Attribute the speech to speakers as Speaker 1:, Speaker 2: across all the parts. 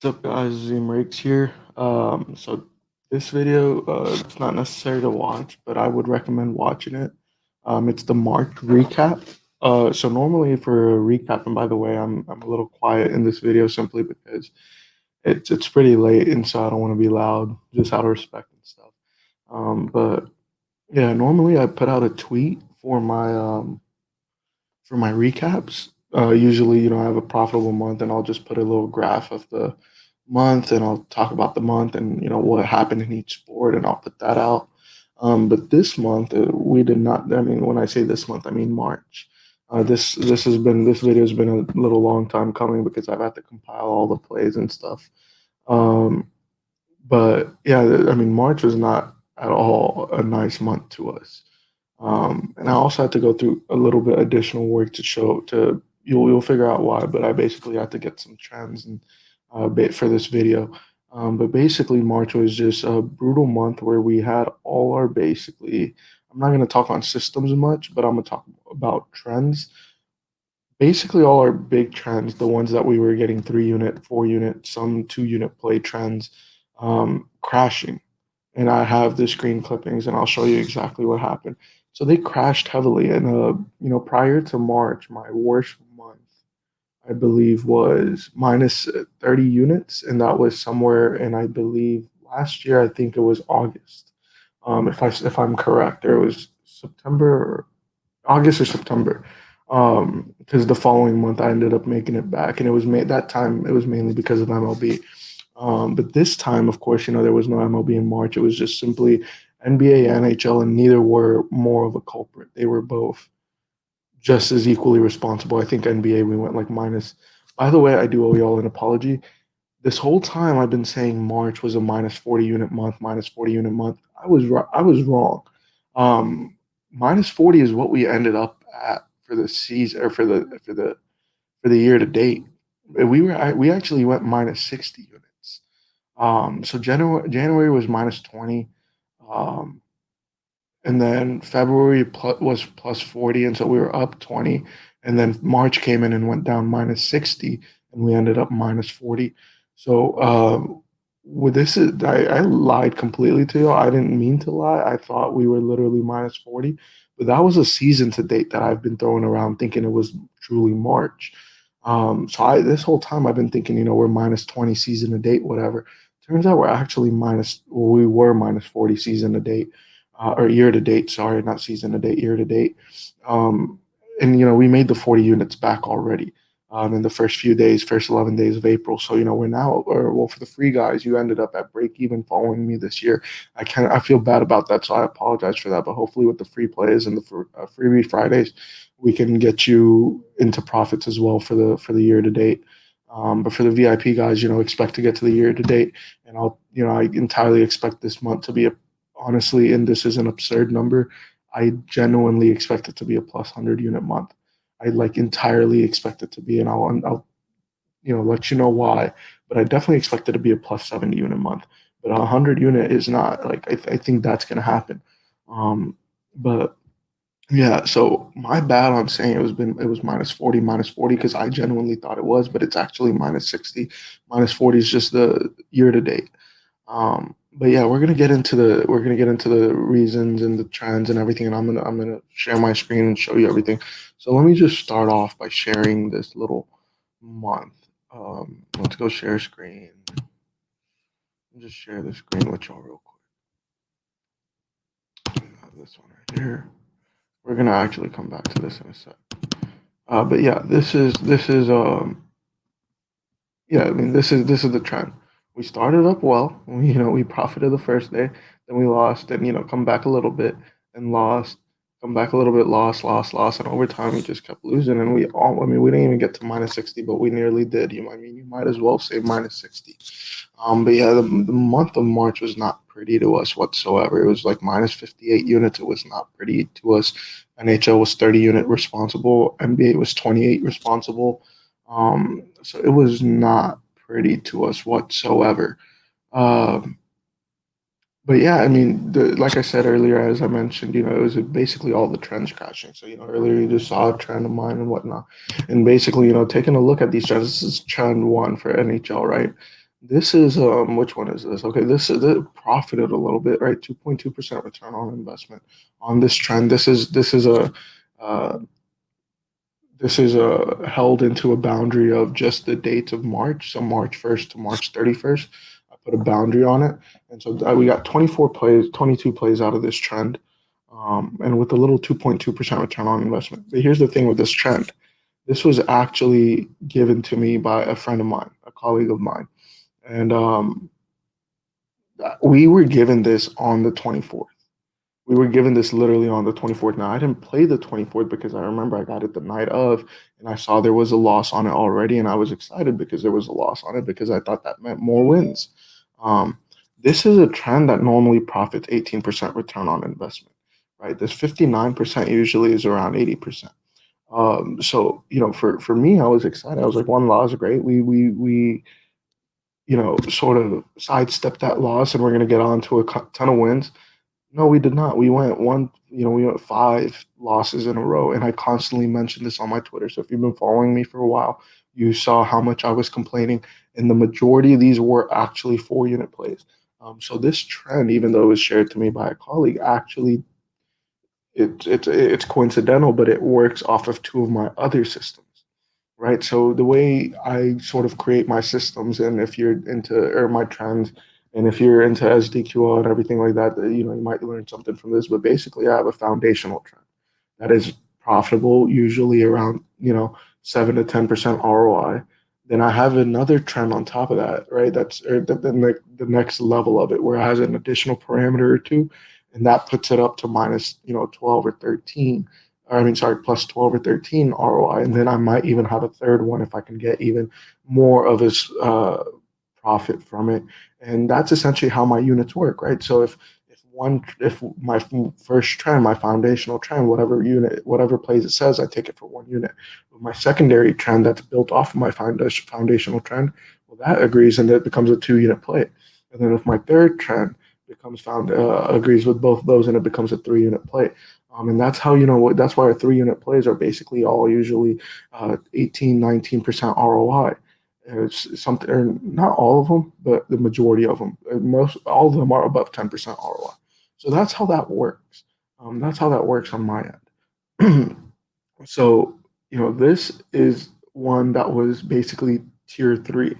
Speaker 1: What's up, guys? Zoom Rakes here. So this video, it's not necessary to watch, but I would recommend watching it. It's the March recap. So normally for a recap, and by the way, I'm a little quiet in this video simply because it's pretty late, and so I don't want to be loud, just out of respect and stuff. But yeah, normally I put out a tweet for my recaps. Usually, I have a profitable month, and I'll just put a little graph of the month, and I'll talk about the month and what happened in each sport, and I'll put that out. But this month, we did not. I mean, when I say this month, I mean March. This video has been a little long time coming because I've had to compile all the plays and stuff. Um, but yeah, I mean, March was not at all a nice month to us. And I also had to go through a little bit additional work to show to you'll figure out why, but I basically had to get some trends and bit for this video. But basically, March was just a brutal month where we had all our basically. I'm not going to talk on systems much, but I'm going to talk about trends. Basically, all our big trends, the ones that we were getting 3 unit, 4 unit, some 2 unit play trends, crashing. And I have the screen clippings, and I'll show you exactly what happened. So they crashed heavily, and prior to March, my worst month, I believe, was minus 30 units, and that was somewhere. And I believe last year, I think it was August, if I'm correct, or it was September, or August or September. Because the following month I ended up making it back, and it was made that time. It was mainly because of MLB. But this time, of course, there was no MLB in March. It was just simply NBA, NHL, and neither were more of a culprit. They were both just as equally responsible. I think NBA, we went like minus. By the way, I do owe y'all an apology. This whole time I've been saying March was a minus 40 unit month, minus 40 unit month. I was wrong. Minus 40 is what we ended up at for the season, or for the year to date. We actually went minus 60 units. So January was minus 20, um, and then February was plus 40, and so we were up 20. And then March came in and went down minus 60, and we ended up minus 40. So with this, I lied completely to you. I didn't mean to lie. I thought we were literally minus 40, but that was a season to date that I've been throwing around thinking it was truly March. This whole time I've been thinking, we're minus 20 season to date, whatever. Turns out we're actually we were minus 40 season to date, or year to date. Sorry, not season to date, year to date. Um, and we made the 40 units back already in the first few days, first 11 days of April. So we're now, or well, for the free guys, you ended up at break even following me this year. I feel bad about that, so I apologize for that. But hopefully, with the free plays and the freebie Fridays, we can get you into profits as well for the year to date. But for the VIP guys, expect to get to the year to date, and I entirely expect this month to be a honestly, and this is an absurd number, I genuinely expect it to be a plus 100 unit month. I like entirely expect it to be, and I'll let you know why. But I definitely expect it to be a plus 70 unit month. But 100 unit is not like I think that's gonna happen. But yeah, so my bad on saying it was minus 40 because I genuinely thought it was, but it's actually minus 60. Minus 40 is just the year to date. But yeah, we're gonna get into the reasons and the trends and everything, and I'm gonna share my screen and show you everything. So let me just start off by sharing this little month. Let's go share screen. I'll just share the screen with y'all real quick. This one right here. We're gonna actually come back to this in a sec. But yeah, this is yeah, I mean this is the trend. We started up well. We profited the first day, then we lost, and come back a little bit and lost, come back a little bit, lost, and over time we just kept losing. And I mean, we didn't even get to minus 60, but we nearly did. I mean, you might as well say minus 60. But yeah, the month of March was not pretty to us whatsoever. It was like minus 58 units. It was not pretty to us. NHL was 30 unit responsible. NBA was 28 responsible. So it was not pretty to us whatsoever. Um, but yeah, I mean, like I said earlier, as I mentioned, it was basically all the trends crashing. So earlier you just saw a trend of mine and whatnot, and basically, taking a look at these trends, this is trend one for NHL, right? This is which one is this? Okay, this is it profited a little bit, right? 2.2% return on investment on this trend. Uh, this is held into a boundary of just the dates of March, so March 1st to March 31st. I put a boundary on it, and so we got 24 plays, 22 plays out of this trend, and with a little 2.2% return on investment. But here's the thing with this trend: this was actually given to me by a friend of mine, a colleague of mine, and we were given this on the 24th. We were given this literally on the 24th. Now, I didn't play the 24th because I remember I got it the night of and I saw there was a loss on it already. And I was excited because there was a loss on it because I thought that meant more wins. Um, this is a trend that normally profits 18% return on investment, right? This 59% usually is around 80%. So, for me, I was excited. I was like, one loss is great. We sort of sidestepped that loss and we're going to get on to a ton of wins. No, we did not. We went five losses in a row, and I constantly mentioned this on my Twitter. So if you've been following me for a while, you saw how much I was complaining, and the majority of these were actually 4 unit plays. So this trend, even though it was shared to me by a colleague, actually it's coincidental, but it works off of two of my other systems, right? So the way I sort of create my systems, and if you're into or my trends, and if you're into SDQL and everything like that, you might learn something from this. But basically, I have a foundational trend that is profitable, usually around 7 to 10% ROI. Then I have another trend on top of that, right? That's the next level of it, where it has an additional parameter or two, and that puts it up to minus 12 or 13. Or, I mean, sorry, plus 12 or 13 ROI, and then I might even have a third one if I can get even more of his profit from it. And that's essentially how my units work, right? So if my first trend, my foundational trend, whatever plays it says, I take it for 1 unit. But my secondary trend that's built off of my foundational trend, well, that agrees and it becomes a 2 unit play. And then if my third trend becomes found agrees with both of those and it becomes a 3 unit play. And that's how that's why our 3 unit plays are basically all usually 18, 19% ROI. It's something, or not all of them, but the majority of them. Most all of them are above 10% ROI. So that's how that works. That's how that works on my end. So this is one that was basically tier three.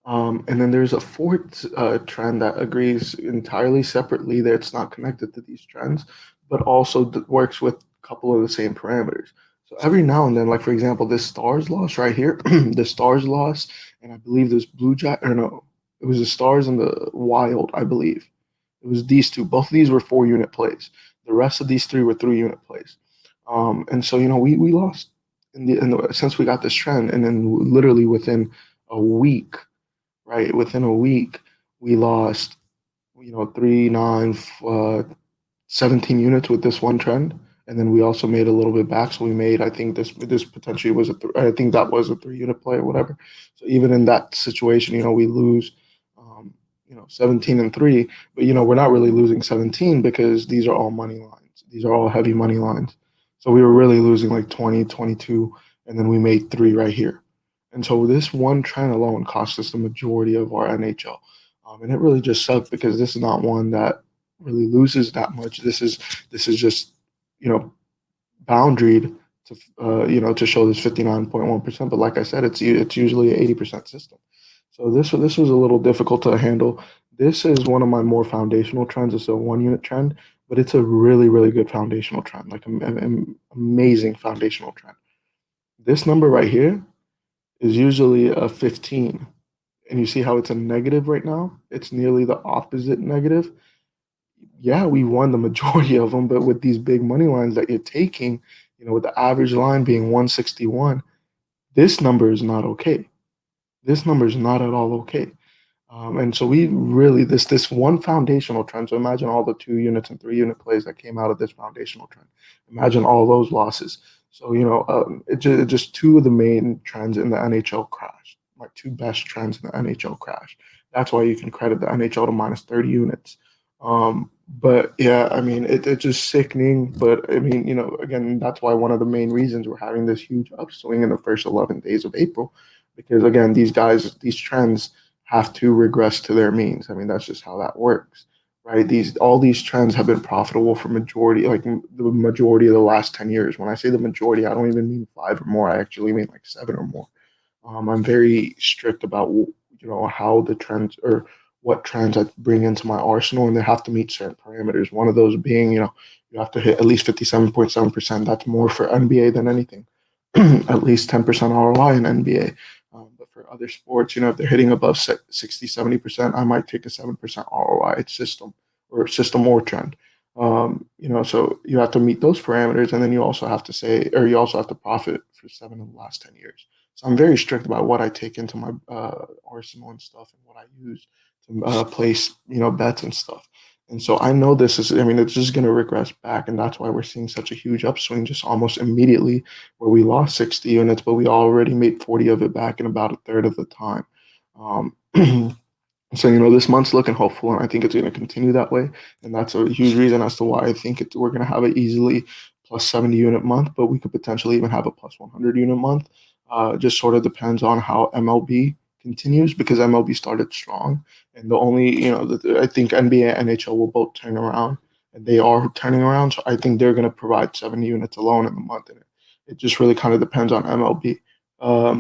Speaker 1: And then there's a fourth trend that agrees entirely separately that it's not connected to these trends, but also works with a couple of the same parameters. So every now and then, like for example, this stars loss right here, the stars loss, and I believe this blue jack, or no, it was the stars and the wild, I believe. It was these two. Both of these were 4 unit plays. The rest of these three were 3 unit plays. And so we lost since we got this trend, and then literally within a week, right? Within a week, we lost, 3, 9, 17 units with this one trend. And then we also made a little bit back. So we made, I think this potentially was I think that was a 3 unit play or whatever. So even in that situation, we lose, 17 and 3. But, we're not really losing 17 because these are all money lines. These are all heavy money lines. So we were really losing like 20, 22, and then we made three right here. And so this one trend alone cost us the majority of our NHL. And it really just sucked because this is not one that really loses that much. This is just you know boundaried to to show this 59.1%. But like I said, it's usually an 80% system. So this was a little difficult to handle. This is one of my more foundational trends. It's a 1 unit trend, but it's a really really good foundational trend, like an amazing foundational trend. This number right here is usually a 15. And you see how it's a negative right now? It's nearly the opposite negative. Yeah, we won the majority of them, but with these big money lines that you're taking, with the average line being 161, this number is not okay. This number is not at all okay. And so we really this one foundational trend. So imagine all the 2 units and 3 unit plays that came out of this foundational trend. Imagine all those losses. So just two of the main trends in the NHL crash, like two best trends in the NHL crash. That's why you can credit the NHL to minus 30 units. But yeah, I mean it's just sickening. But I mean, again, that's why one of the main reasons we're having this huge upswing in the first 11 days of April, because again, these guys, these trends have to regress to their means. I mean, that's just how that works, right? These all these trends have been profitable for majority, like the majority of the last 10 years. When I say the majority, I don't even mean five or more. I actually mean like seven or more. I'm very strict about how the trends or what trends I bring into my arsenal, and they have to meet certain parameters. One of those being, you have to hit at least 57.7%. That's more for NBA than anything. At least 10% ROI in NBA. But for other sports, if they're hitting above 60, 70%, I might take a 7% ROI system or system or trend. So you have to meet those parameters, and then you also have to say, or you also have to profit for seven of the last 10 years. So I'm very strict about what I take into my arsenal and stuff, and what I use to place, bets and stuff. And so I know this is, I mean, it's just going to regress back, and that's why we're seeing such a huge upswing just almost immediately, where we lost 60 units, but we already made 40 of it back in about a third of the time. Um, So, this month's looking hopeful, and I think it's going to continue that way. And that's a huge reason as to why I think we're going to have an easily plus 70 unit month, but we could potentially even have a plus 100 unit month. Just sort of depends on how MLB continues, because MLB started strong. And the only, I think NBA and NHL will both turn around, and they are turning around. So I think they're going to provide 70 units alone in the month. And it just really kind of depends on MLB.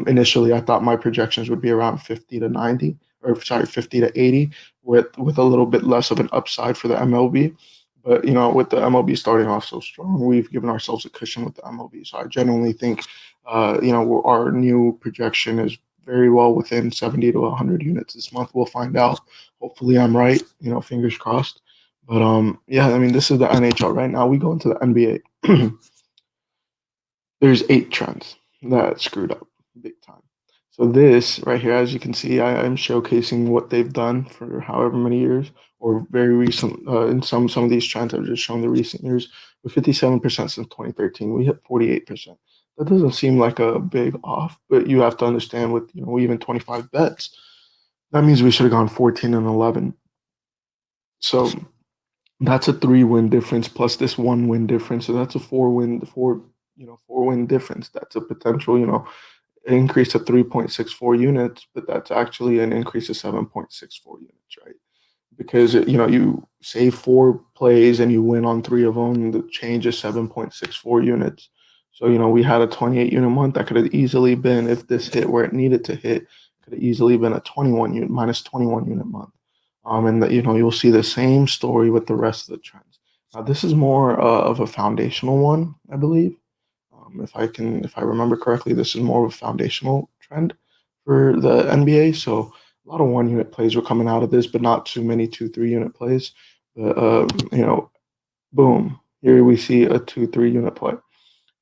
Speaker 1: Initially, I thought my projections would be around 50 to 90, or sorry, 50 to 80, with a little bit less of an upside for the MLB. But with the MLB starting off so strong, we've given ourselves a cushion with the MLB. So I genuinely think, our new projection is very well within 70 to 100 units this month. We'll find out. Hopefully, I'm right. Fingers crossed. But yeah, I mean, this is the NHL right now. We go into the NBA. There's eight trends that screwed up big time. So this right here, as you can see, I'm showcasing what they've done for however many years, or very recent. In some of these trends, I've just shown the recent years. With 57% since 2013, we hit 48%. That doesn't seem like a big off, but you have to understand, with even 25 bets, that means we should have gone 14 and 11. So that's a 3-win difference plus this 1-win difference. So that's a 4-win difference. That's a potential, increase to 3.64 units, but that's actually an increase of 7.64 units, right? Because you save four plays and you win on three of them, the change is 7.64 units. So we had a 28 unit month that could have easily been, if this hit where it needed to hit, could have easily been a 21 unit minus 21 unit month. And that you'll see the same story with the rest of the trends. Now this is more of a foundational one, I believe. If I remember correctly, this is more of a foundational trend for the NBA. So a lot of 1 unit plays were coming out of this, but not too many 2, 3 unit plays. But boom, here we see a 2, 3 unit play,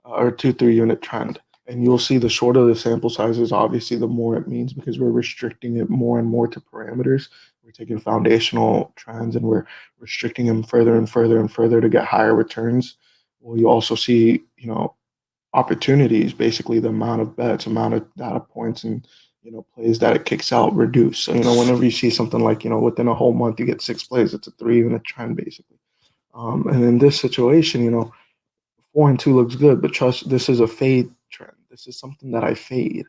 Speaker 1: or 2, 3 unit trend. And you'll see the shorter the sample size is, obviously, the more it means, because we're restricting it more and more to parameters. We're taking foundational trends and we're restricting them further and further and further to get higher returns. Well, you also see, opportunities, basically the amount of bets, amount of data points, and plays that it kicks out reduce. So whenever you see something like within a whole month you get 6 plays, it's a 3 unit trend basically. And in this situation, 4 and 2 looks good, but trust, this is a fade trend. This is something that I fade.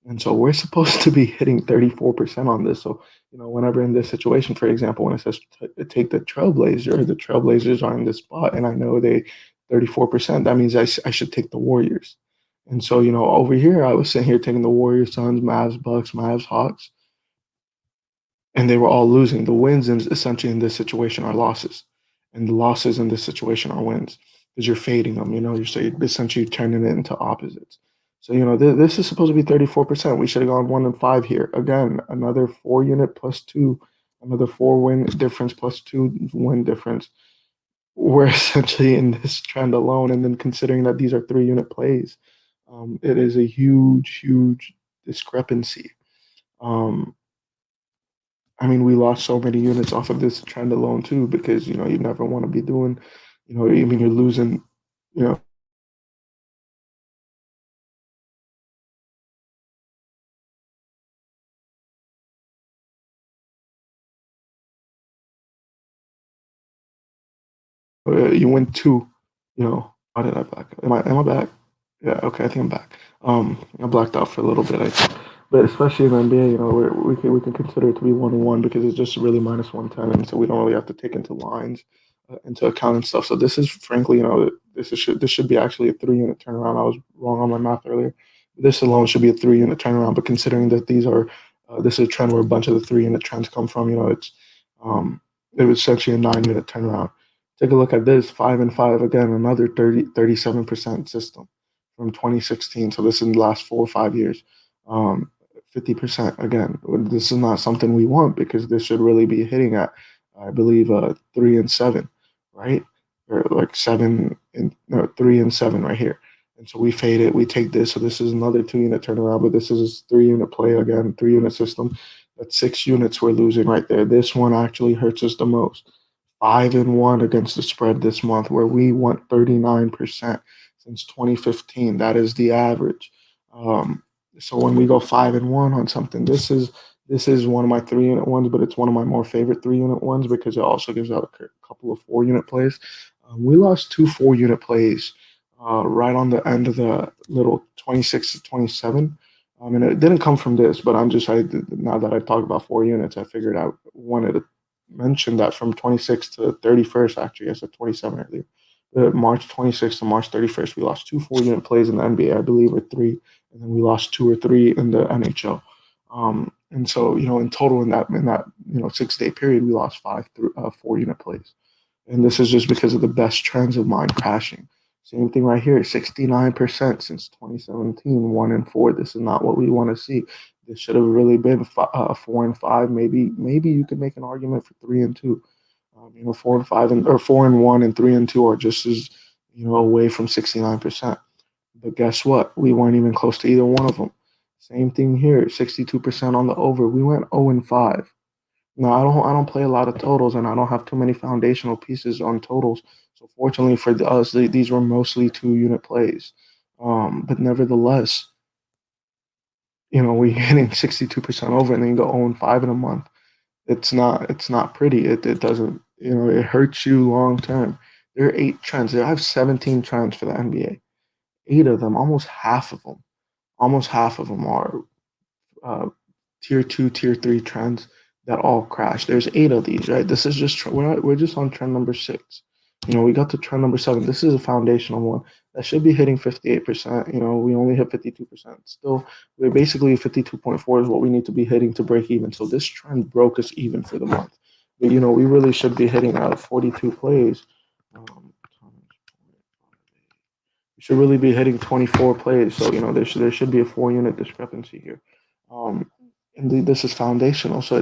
Speaker 1: And so we're supposed to be hitting 34% on this. So, whenever in this situation, for example, when it says take the Trailblazers are in this spot, and I know they 34%, that means I should take the Warriors. And so, over here, I was sitting here taking the Warriors, Suns, Mavs, Bucks, Mavs, Hawks, and they were all losing. The wins essentially in this situation are losses, and the losses in this situation are wins, because you're fading them. You're essentially turning it into opposites. So this is supposed to be 34%. We should have gone 1 and 5 here. Again, another 4 unit plus two, another 4 win difference plus 2 win difference. We're essentially in this trend alone, and then considering that these are 3 unit plays, it is a huge, huge discrepancy. Um, I mean, we lost so many units off of this trend alone too, because you never want to be doing, even you're losing, you know, you win two, How did I back? Am I back? Yeah, okay, I think I'm back. I blacked out for a little bit, I think. But especially in the NBA, we can consider it to be 1-1 because it's just really -110, and so we don't really have to take into lines into account and stuff. So this is frankly, this should be actually a 3 unit turnaround. I was wrong on my math earlier. This alone should be a 3 unit turnaround. But considering that this is a trend where a bunch of the 3 unit trends come from, um, it was essentially a 9 unit turnaround. Take a look at this 5 and 5 again, another 37% system from 2016. So this is in the last 4 or 5 years. 50% again. This is not something we want because this should really be hitting at, I believe, 3 and 7, right? Or like 7 and no 3 and 7 right here. And so we fade it. We take this. So this is another 2 unit turnaround, but this is 3 unit play again, 3 unit system. That's 6 units we're losing right there. This one actually hurts us the most. 5-1 against the spread this month, where we went 39% since 2015. That is the average. Um, so when we go 5-1 on something, this is one of my 3 unit ones, but it's one of my more favorite 3 unit ones because it also gives out a couple of 4 unit plays. We lost two 4 unit plays right on the end of the little 26 to 27. And it didn't come from this, but now that I talk about 4 units, I figured I wanted to mention that from 26 to 31st, actually, I said 27 earlier. March 26th to March 31st, we lost two 4 unit plays in the NBA, I believe, or three, and then we lost two or three in the NHL. And so, in total, in that 6 day period, we lost 4 unit plays. And this is just because of the best trends of mine crashing. Same thing right here, 69% since 2017, 1-4. This is not what we want to see. This should have really been 4-5. Maybe you could make an argument for 3-2. 4-5 or 4-1 and 3-2 are just as away from 69%. But guess what? We weren't even close to either one of them. Same thing here, 62% on the over. We went 0-5. No, I don't play a lot of totals, and I don't have too many foundational pieces on totals. So fortunately for us, these were mostly 2 unit plays. But nevertheless, we hitting 62% over, and then you go 0-5 in a month. It's not pretty. It doesn't it hurts you long term. There are 8 trends. I have 17 trends for the NBA. 8 of them, almost half of them are uh, tier two, tier three trends that all crash. There's 8 of these, right? This is just we're just on trend number 6. We got to trend number 7. This is a foundational one that should be hitting 58%. We only hit 52%. Still, we're basically 52.4 is what we need to be hitting to break even. So this trend broke us even for the month. But we really should be hitting 42 plays. We should really be hitting 24 plays. So there should be a 4 unit discrepancy here. Um, and this is foundational. So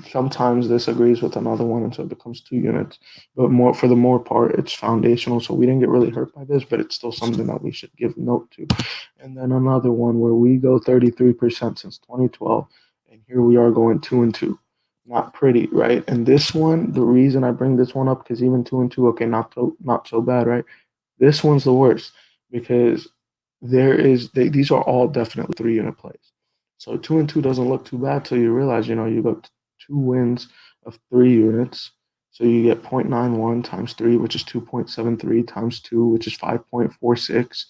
Speaker 1: sometimes this agrees with another one, and so it becomes 2 units. But more for the more part, it's foundational. So we didn't get really hurt by this, but it's still something that we should give note to. And then another one where we go 33% since 2012, and here we are going 2-2. Not pretty, right? And this one, the reason I bring this one up because even 2-2, okay, not so bad, right? This one's the worst because these are all definitely 3 unit plays. So 2-2 doesn't look too bad till you realize, you got 2 wins of 3 units. So you get 0.91 times 3, which is 2.73 times 2, which is 5.46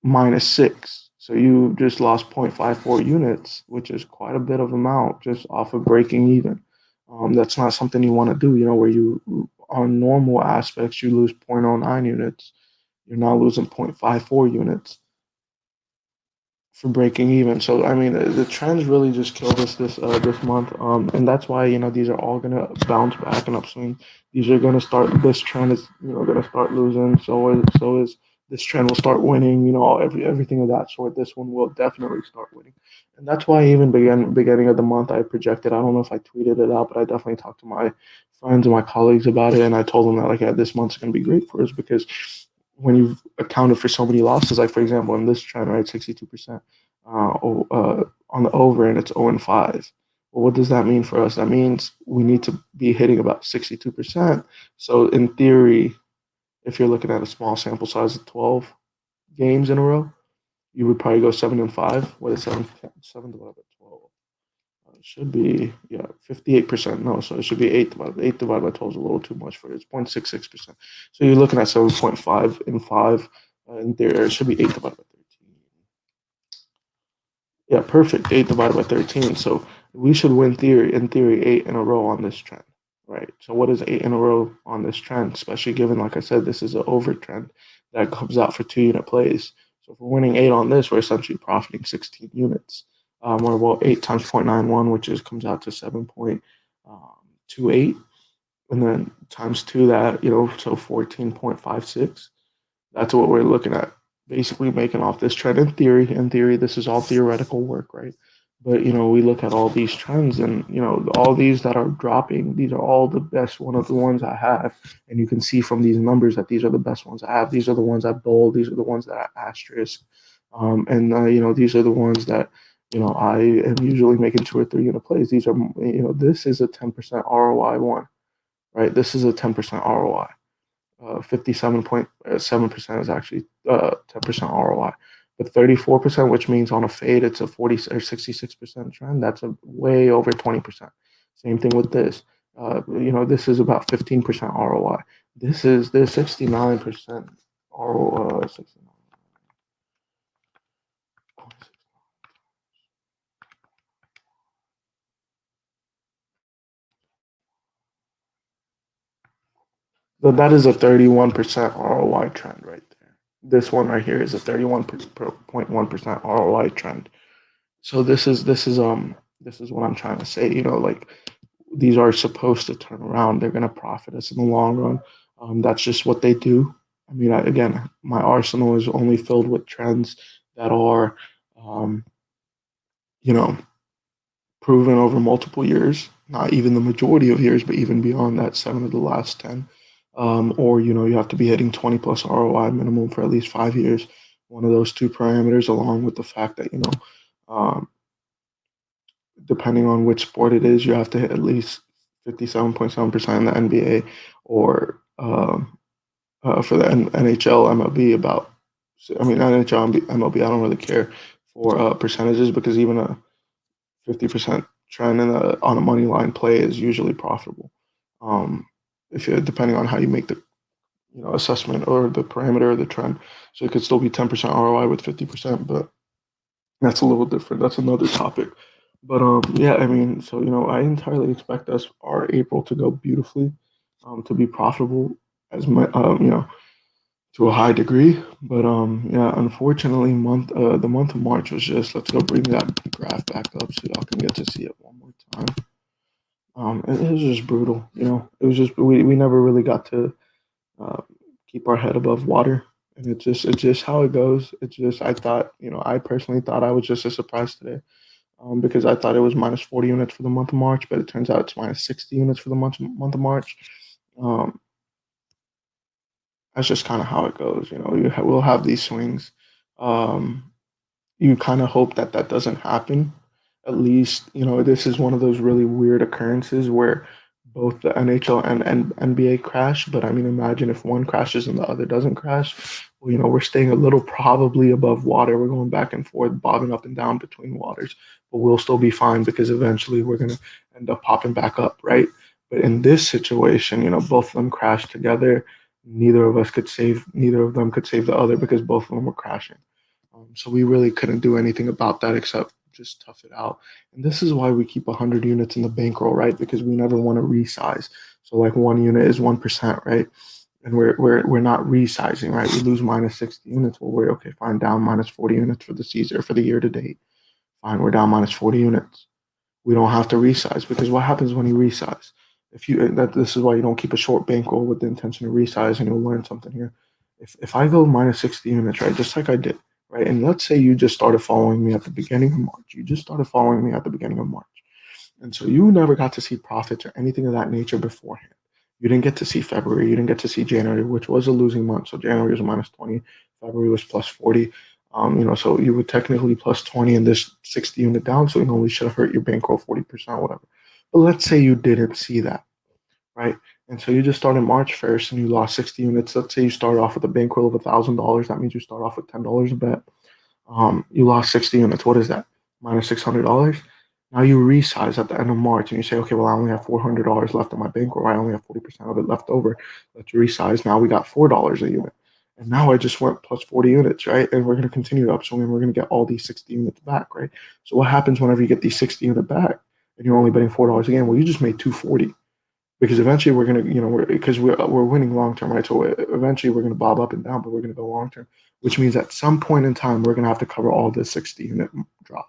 Speaker 1: minus 6. So you just lost 0.54 units, which is quite a bit of amount just off of breaking even. That's not something you want to do, where on normal aspects, you lose zero point zero 0.09 units. You're now losing 0.54 units for breaking even. So I mean, the trends really just killed us this month, and that's why these are all gonna bounce back and upswing. These are gonna start. This trend is gonna start losing. So is this trend will start winning. Everything of that sort. This one will definitely start winning, and that's why even beginning of the month I projected. I don't know if I tweeted it out, but I definitely talked to my friends and my colleagues about it, and I told them that like this month's gonna be great for us because when you've accounted for so many losses, like for example in this trend, right, 62% on the over, and it's 0-5. Well, what does that mean for us? That means we need to be hitting about 62%. So in theory, if you're looking at a small sample size of 12 games in a row, you would probably go 7-5. What is 7 divided by 12? It should be 58%. No, so it should be 8 divided by 12 is a little too much for it. It's 0.66%. So you're looking at 7.5 in 5, and there it should be 8 divided by 13. Yeah, perfect. 8 divided by 13. So we should win in theory, 8 in a row on this trend, right? So what is 8 in a row on this trend, especially given, like I said, this is an over trend that comes out for 2 unit plays. So if we're winning 8 on this, we're essentially profiting 16 units. Or well, 8 times 0.91, which is comes out to 7.28. And then times two that, so 14.56. That's what we're looking at. Basically making off this trend in theory, this is all theoretical work, right? But we look at all these trends and all these that are dropping, these are all the best one of the ones I have. And you can see from these numbers that these are the best ones I have. These are the ones I bold, these are the ones that I asterisk. And these are the ones that I am usually making 2 or 3 unit plays. These are this is a 10% ROI one, right? This is a 10% ROI. 57.7% is actually 10% ROI. But 34%, which means on a fade, it's a 40 or 66% trend. That's a way over 20%. Same thing with this. This is about 15% ROI. This is 69% ROI. 69. So that is a 31% ROI trend right there. This one right here is a 31.1% ROI trend. So this is what I'm trying to say. Like these are supposed to turn around. They're gonna profit us in the long run. That's just what they do. I mean, again, my arsenal is only filled with trends that are, um, you know, proven over multiple years. Not even the majority of years, but even beyond that, 7 of the last 10. Or you have to be hitting 20 plus ROI minimum for at least 5 years. One of those two parameters, along with the fact that um, depending on which sport it is, you have to hit at least 57.7% in the NBA or for the NHL, MLB, I mean, NHL, MLB, I don't really care for percentages because even a 50% trend on a money line play is usually profitable. Um, if you depending on how you make the assessment or the parameter of the trend, so it could still be 10% ROI with 50%, but that's a little different. That's another topic. But yeah, I mean, so I entirely expect us our April to go beautifully, to be profitable as my to a high degree. But yeah, unfortunately, the month of March was just, let's go bring that graph back up so y'all can get to see it one more time. It was just brutal. It was just we never really got to uh, keep our head above water. And it's just how it goes. It's just I thought, I personally thought I was just as surprised today, because I thought it was minus 40 units for the month of March, but it turns out it's minus 60 units for the month of March. Um, that's just kind of how it goes. We'll have these swings. Um, you kind of hope that that doesn't happen. At least, this is one of those really weird occurrences where both the NHL and NBA crash. But I mean, imagine if one crashes and the other doesn't crash. Well, we're staying a little probably above water. We're going back and forth, bobbing up and down between waters, but we'll still be fine because eventually we're going to end up popping back up, right? But in this situation, both of them crashed together. Neither of them could save the other because both of them were crashing. So we really couldn't do anything about that except just tough it out. And this is why we keep 100 units in the bankroll, right? Because we never want to resize. So like 1 unit is 1%, right? And we're not resizing, right? We lose minus 60 units. Well, we're okay, fine, down minus 40 units for the season or for the year to date. Fine, we're down minus 40 units. We don't have to resize because what happens when you resize? If you that This is why you don't keep a short bankroll with the intention to resize, and you'll learn something here. If I go minus 60 units, right, just like I did, right, and let's say you just started following me at the beginning of March, you just started following me at the beginning of March, and so you never got to see profits or anything of that nature beforehand. You didn't get to see February. You didn't get to see January, which was a losing month. So January was minus 20. February was plus 40. So you would technically plus 20 in this 60 unit down. So it only should have hurt your bankroll 40%, whatever. But let's say you didn't see that, right? And so you just started March 1st and you lost 60 units. Let's say you started off with a bankroll of $1,000. That means you start off with $10 a bet. You lost 60 units. What is that? Minus $600. Now you resize at the end of March and you say, okay, well, I only have $400 left in my bankroll. I only have 40% of it left over. Let's resize. Now we got $4 a unit. And now I just went plus 40 units, right? And we're going to continue to upswing and we're going to get all these 60 units back, right? So what happens whenever you get these 60 unit back and you're only betting $4 a game? Well, you just made 240 because eventually we're going to, because we're winning long term, right? So eventually we're going to bob up and down, but we're going to go long term, which means at some point in time, we're going to have to cover all this 60 unit drop.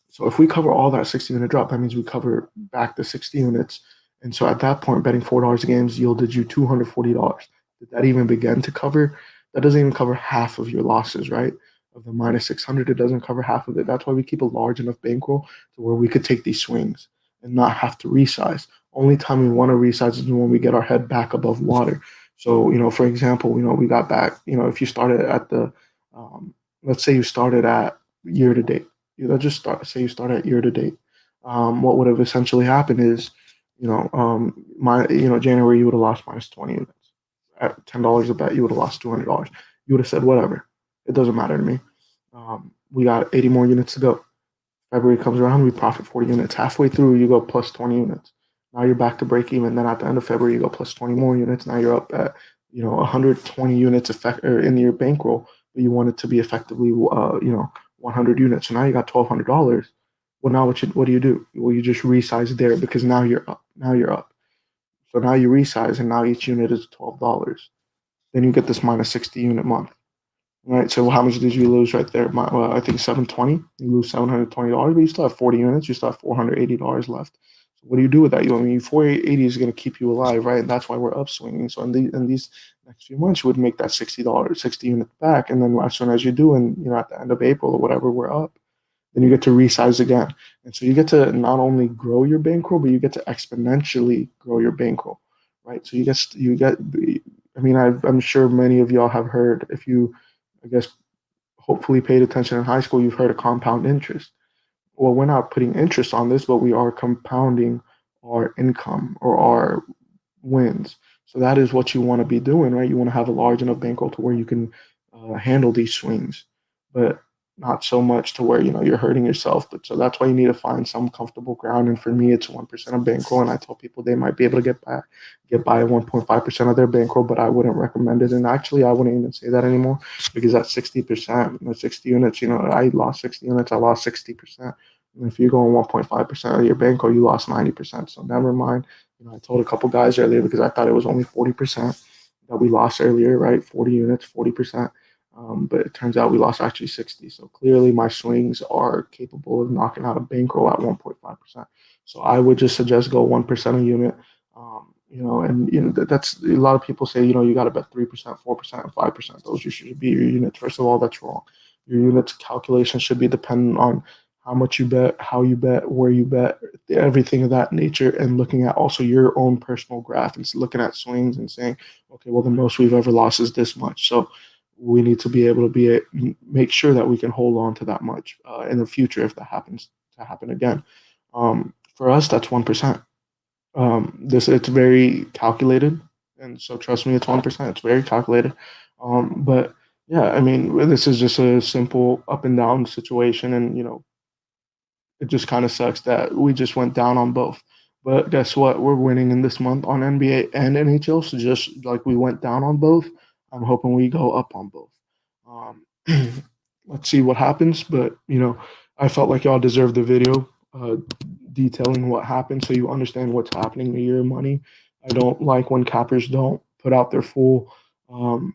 Speaker 1: So if we cover all that 60 unit drop, that means we cover back the 60 units. And so at that point, betting $4 a game yielded you $240. Did that even begin to cover? That doesn't even cover half of your losses, right? Of the minus 600, it doesn't cover half of it. That's why we keep a large enough bankroll to where we could take these swings and not have to resize. Only time we want to resize is when we get our head back above water. So, for example, we got back, if you started at let's say you started at year to date, let's just say you start at year to date. What would have essentially happened is, January you would have lost minus 20 units. At $10 a bet, you would have lost $200. You would have said whatever. It doesn't matter to me. We got 80 more units to go. February comes around, we profit 40 units. Halfway through, you go plus 20 units. Now you're back to break even. Then at the end of February, you go plus 20 more units. Now you're up at 120 units in your bankroll, but you want it to be effectively 100 units. So now you got $1,200. Well, now what do you do? Well, you just resize there because now you're up. Now you're up. So now you resize, and now each unit is $12. Then you get this minus 60 unit month. Right. So how much did you lose right there? I think 720. You lose $720, but you still have 40 units. You still have $480 left. So what do you do with that? 480 is going to keep you alive, right? And that's why we're upswinging. So in these next few months, you would make that $60, 60 units back, and then as soon as you do, and at the end of April or whatever, we're up. Then you get to resize again, and so you get to not only grow your bankroll, but you get to exponentially grow your bankroll, right? So you get. I mean, I'm sure many of y'all have heard if you I guess, hopefully paid attention in high school, you've heard of compound interest. Well, we're not putting interest on this, but we are compounding our income or our wins. So that is what you want to be doing, right? You want to have a large enough bankroll to where you can handle these swings, but not so much to where you're hurting yourself. But so that's why you need to find some comfortable ground. And for me, it's 1% of bankroll. And I tell people they might be able to get by 1.5% of their bankroll, but I wouldn't recommend it. And actually, I wouldn't even say that anymore because at 60%, 60 units, I lost 60 units, I lost 60%. And if you're going 1.5% of your bankroll, you lost 90%. So never mind. I told a couple guys earlier because I thought it was only 40% that we lost earlier, right? 40 units, 40%. But it turns out we lost actually 60. So clearly my swings are capable of knocking out a bankroll at 1.5%. So I would just suggest go 1% a unit. That's a lot of people say, you got to bet 3%, 4%, and 5%. Those should be your units. First of all, that's wrong. Your units calculation should be dependent on how much you bet, how you bet, where you bet, everything of that nature, and looking at also your own personal graph and looking at swings and saying, okay, well, the most we've ever lost is this much. So we need to be able to make sure that we can hold on to that much in the future if that happens to happen again. For us, that's 1%. It's very calculated, and so trust me, it's 1%. It's very calculated, but yeah, I mean, this is just a simple up and down situation, and it just kind of sucks that we just went down on both. But guess what? We're winning in this month on NBA and NHL. So just like we went down on both, I'm hoping we go up on both. Let's see what happens. But I felt like y'all deserve the video detailing what happened so you understand what's happening to your money. I don't like when cappers don't put out their full um,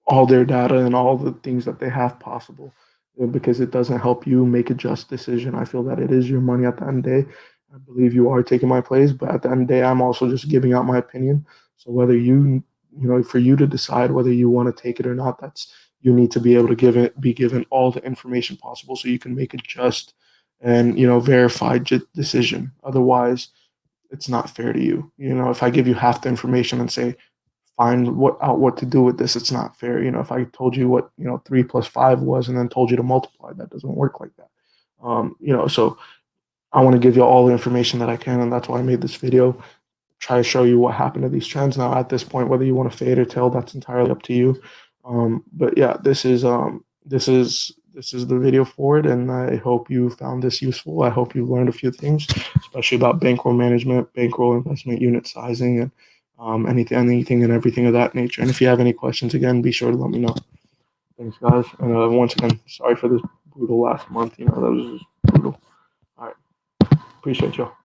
Speaker 1: all their data and all the things that they have possible because it doesn't help you make a just decision. I feel that it is your money at the end of the day. I believe you are taking my place, but at the end of the day, I'm also just giving out my opinion. So whether for you to decide whether you want to take it or not, you need to be able to be given all the information possible so you can make a just and verified decision. Otherwise, it's not fair to you. If I give you half the information and say find what to do with this, it's not fair. If I told you what 3 + 5 was and then told you to multiply, that doesn't work like that. So I want to give you all the information that I can, and that's why I made this video. Try to show you what happened to these trends. Now, at this point, whether you want to fade or tail, that's entirely up to you. But yeah, this is the video for it, and I hope you found this useful. I hope you learned a few things, especially about bankroll management, bankroll investment, unit sizing, and anything and everything of that nature. And if you have any questions, again, be sure to let me know. Thanks, guys. And once again, sorry for this brutal last month. That was just brutal. All right. Appreciate y'all.